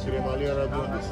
Cremalera Bundes.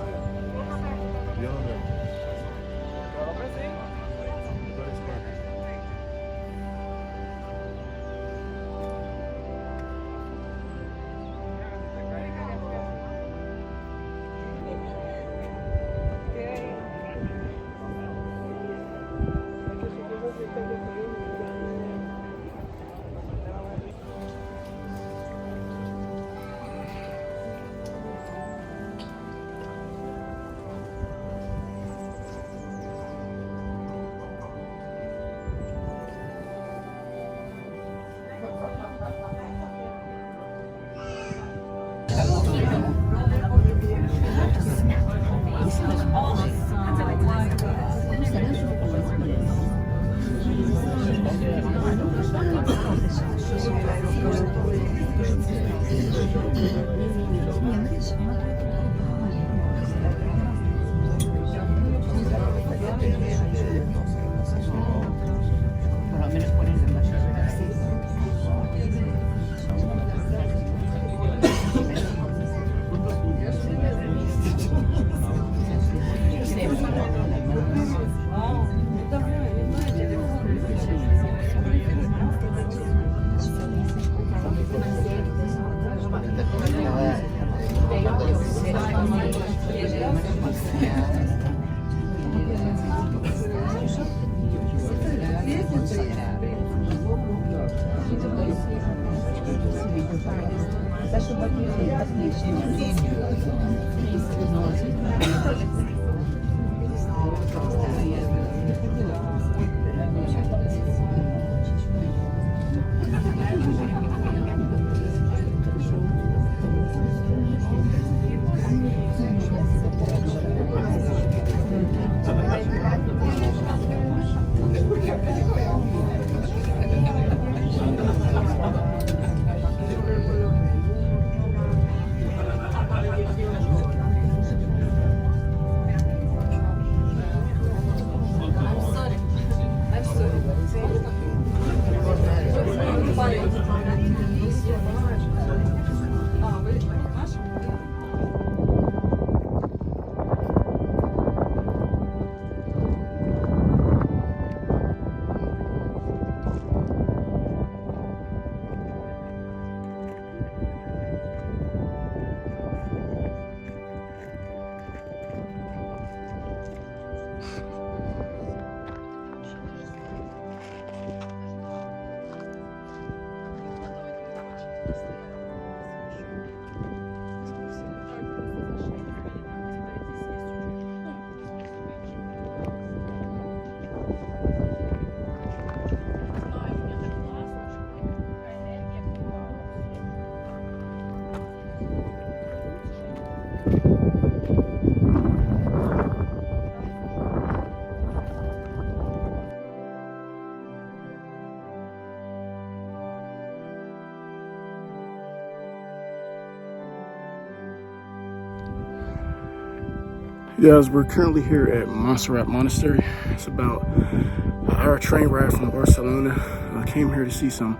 Guys, we're currently here at Montserrat Monastery. It's about an hour train ride from Barcelona. I came here to see some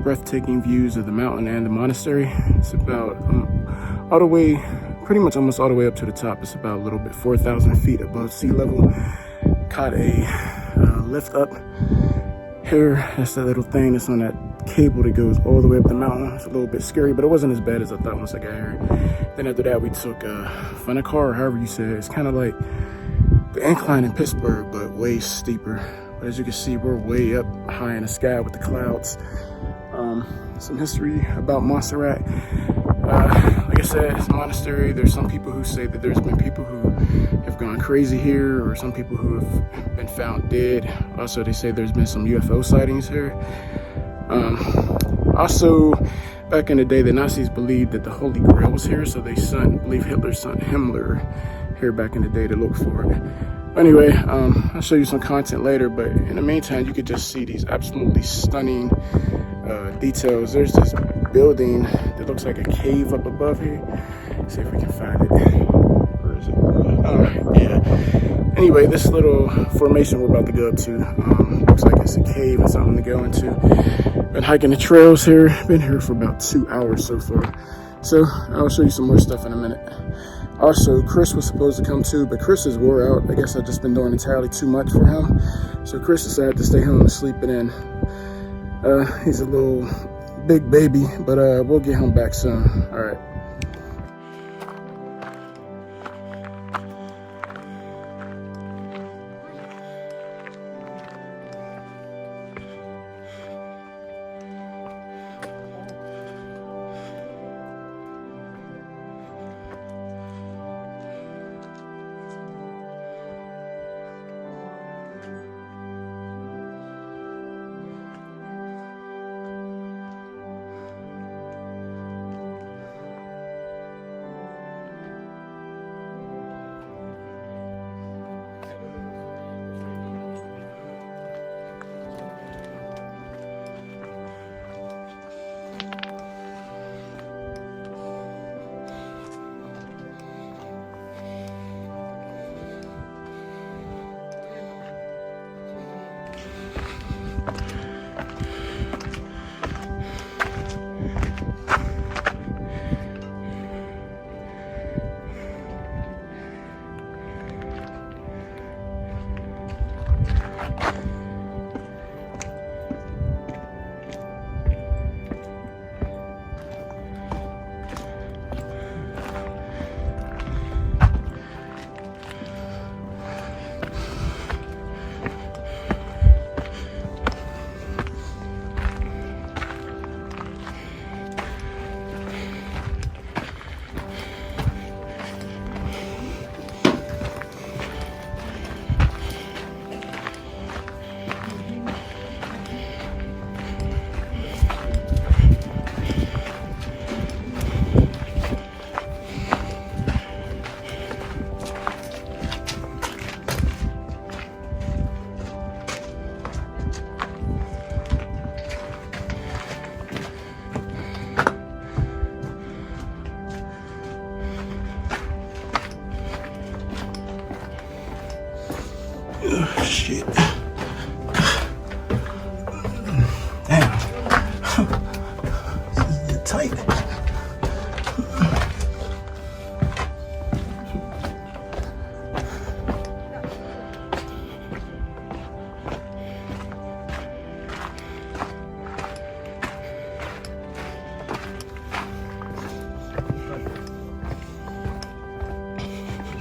breathtaking views of the mountain and the monastery. It's about all the way, pretty much almost all the way up to the top. It's about a little bit 4,000 feet above sea level. Caught a lift up here. That's that little thing that's on that cable that goes all the way up the mountain. It's a little bit scary, but it wasn't as bad as I thought once I got here. Then after that, we took a car, or however you say it. It's kind of like the incline in Pittsburgh, but way steeper. But as you can see, we're way up high in the sky with the clouds. Some history about Montserrat. Like I said, it's a monastery. There's some people who say that there's been people who have gone crazy here, or some people who have been found dead. Also, they say there's been some UFO sightings here. Also, back in the day, the Nazis believed that the Holy Grail was here, so they believe Hitler sent Himmler here back in the day to look for it. Anyway, I'll show you some content later, but in the meantime, you could just see these absolutely stunning details. There's this building that looks like a cave up above here. Let's see if we can find it. Where is it? Yeah. Anyway, this little formation we're about to go up to looks like it's a cave and something to go into. Been hiking the trails here. Been here for about 2 hours so far. So I'll show you some more stuff in a minute. Also, Chris was supposed to come too, but Chris is wore out. I guess I've just been doing entirely too much for him. So Chris decided to stay home and sleep it in. He's a little big baby, but we'll get him back soon. All right.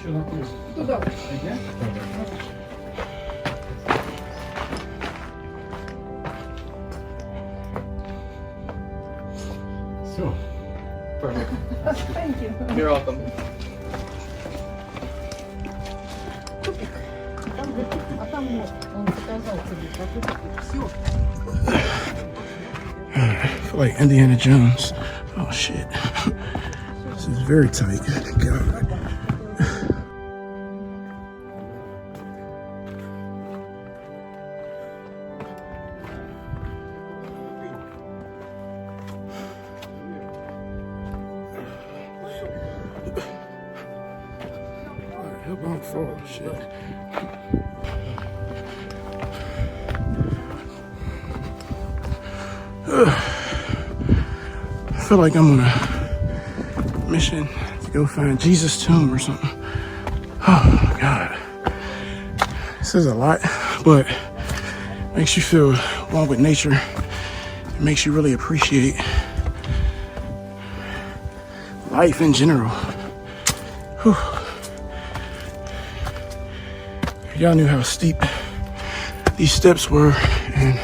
So, Perfect. Thank you. You're welcome. I feel like Indiana Jones. Oh shit. This is very tight. God. Help don't fall, shit. I feel like I'm on a mission to go find Jesus' tomb or something. Oh my God. This is a lot, but makes you feel one with nature. It makes you really appreciate life in general. Whew. If y'all knew how steep these steps were and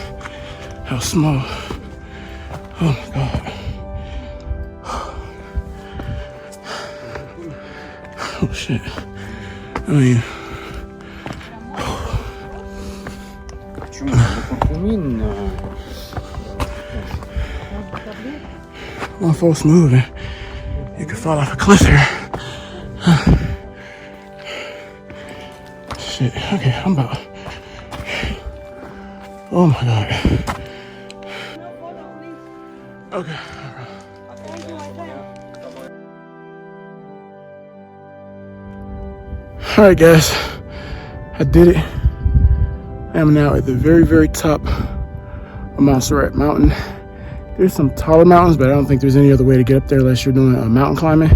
how small. Oh my God. Oh shit. I mean, one false move and you could fall off a cliff here. Shit. Okay, I'm about. Oh my God. Okay. All right, guys. I did it. I am now at the very, very top of Montserrat Mountain. There's some taller mountains, but I don't think there's any other way to get up there unless you're doing mountain climbing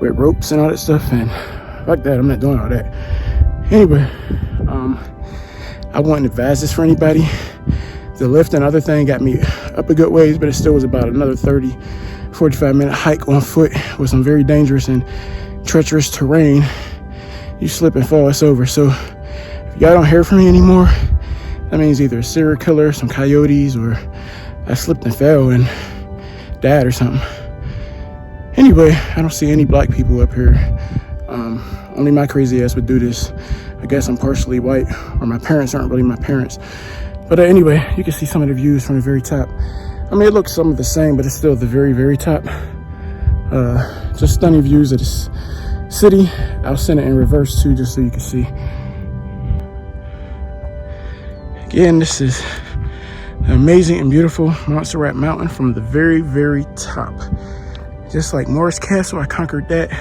with ropes and all that stuff. And fuck that, I'm not doing all that. Anyway, I wouldn't advise this for anybody. The lift and other thing got me up a good ways, but it still was about another 30, 45-minute hike on foot with some very dangerous and treacherous terrain. You slip and fall, it's over. So if y'all don't hear from me anymore, that means either a serial killer, some coyotes, or I slipped and fell and died or something. Anyway, I don't see any black people up here. Only my crazy ass would do this. I guess I'm partially white, or my parents aren't really my parents. But anyway, you can see some of the views from the very top. I mean, it looks some of the same, but it's still the very, very top. Just stunning views of this city. I'll send it in reverse too, just so you can see. Again, this is an amazing and beautiful Montserrat Mountain from the very, very top. Just like Morris Castle, I conquered that.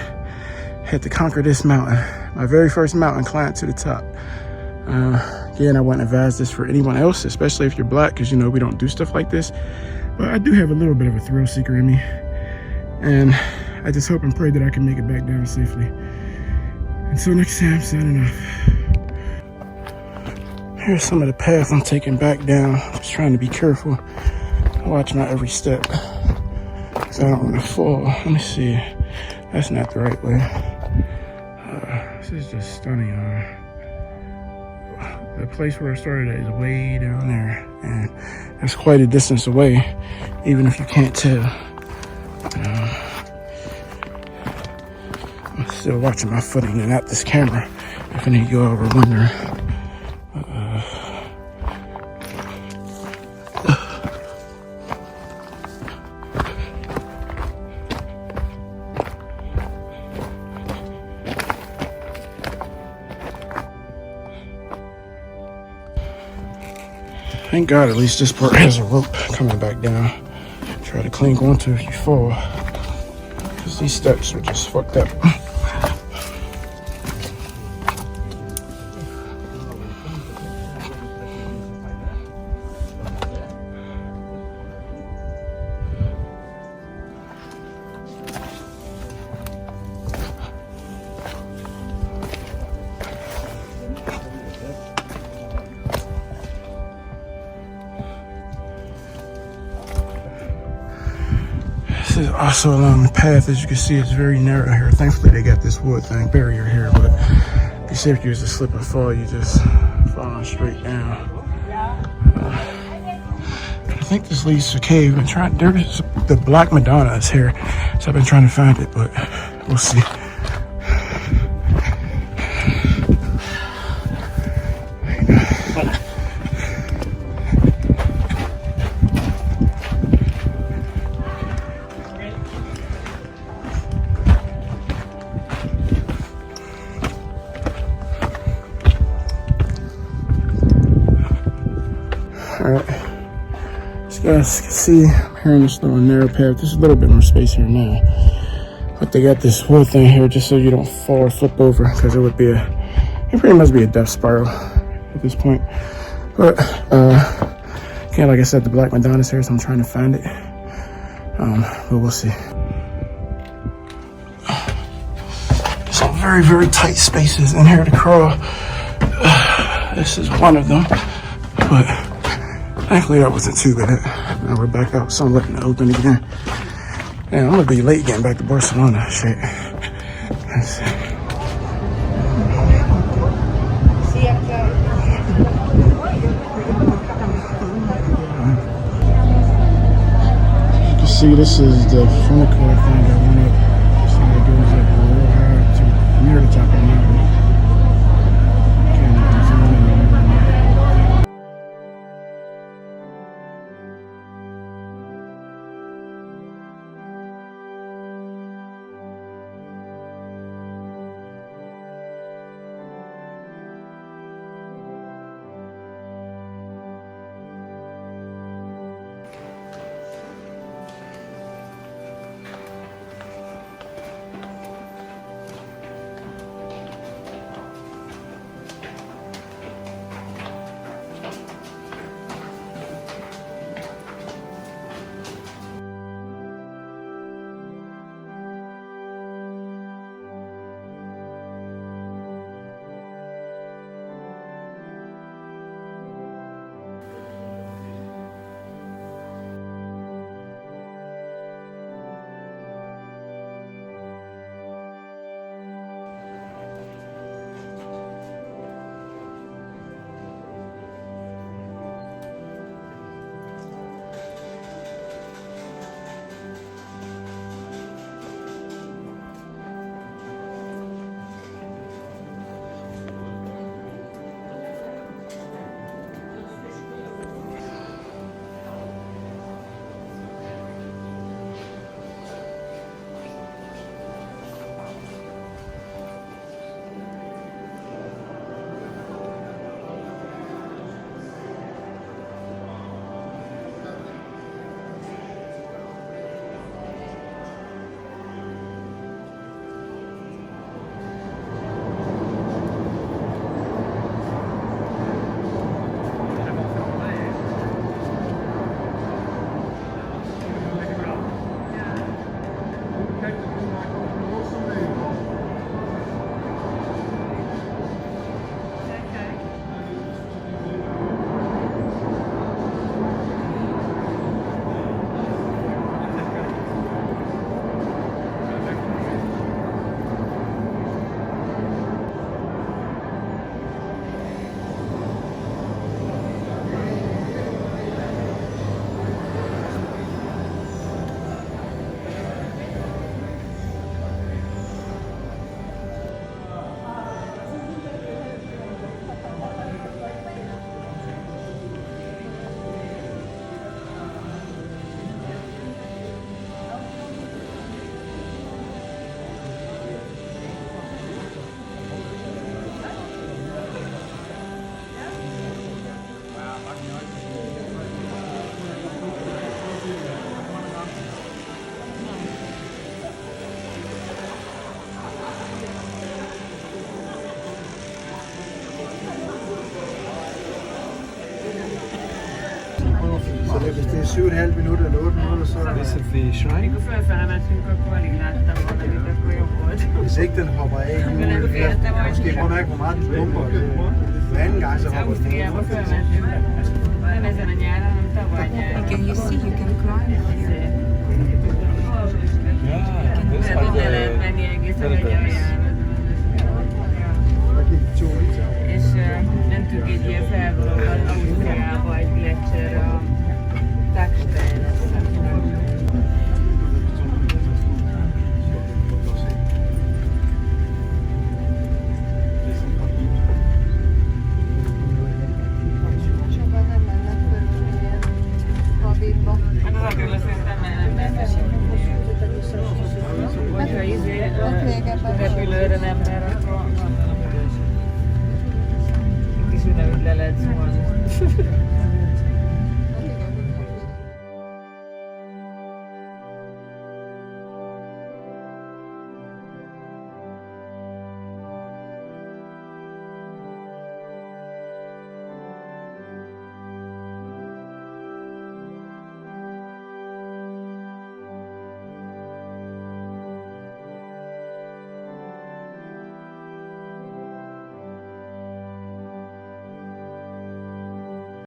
Had to conquer this mountain. My very first mountain climb to the top. Again, I wouldn't advise this for anyone else, especially if you're black, because you know we don't do stuff like this. But I do have a little bit of a thrill seeker in me. And I just hope and pray that I can make it back down safely. Until next time, signing off. Here's some of the path I'm taking back down. Just trying to be careful. Watch my every step, because I don't want to fall. Let me see. That's not the right way. This is just stunning. The place where I started at is way down there, and that's quite a distance away, even if you can't tell. I'm still watching my footing and not this camera, if any of y'all were wondering. Thank God at least this part has a rope coming back down. Try to cling onto if you fall, because these steps are just fucked up. This is also along the path. As you can see, it's very narrow here. Thankfully, they got this wood thing barrier here, but say if you was to slip and fall, you just fall straight down. I think this leads to a cave. I'm trying. There's the Black Madonna is here, so I've been trying to find it, but we'll see. Alright, as you guys can see, I'm here on this little narrow path. There's a little bit more space here now, but they got this wood thing here just so you don't fall or flip over, because it pretty much be a death spiral at this point. But again, like I said, the Black Madonna's here, so I'm trying to find it. But we'll see. There's some very, very tight spaces in here to crawl. This is one of them, but thankfully that wasn't too bad. Now we're back out, sunlit and open again. Man, I'm gonna be late getting back to Barcelona. Shit. Let's see. You can see this is the funicular thing that went up. So it goes up real high to near the top of the mountain. Hvis det er 7,5 minutter eller 8 minutter, så er det så fish, right? Det kunne føre sig, at man skulle gå på lige natten, hvor der lidt på jorden. Hvis ikke den hopper af i julen, måske prøv at mærke, hvor meget den pumper. Hver anden gang, så hopper den af. Can you see? You can climb here.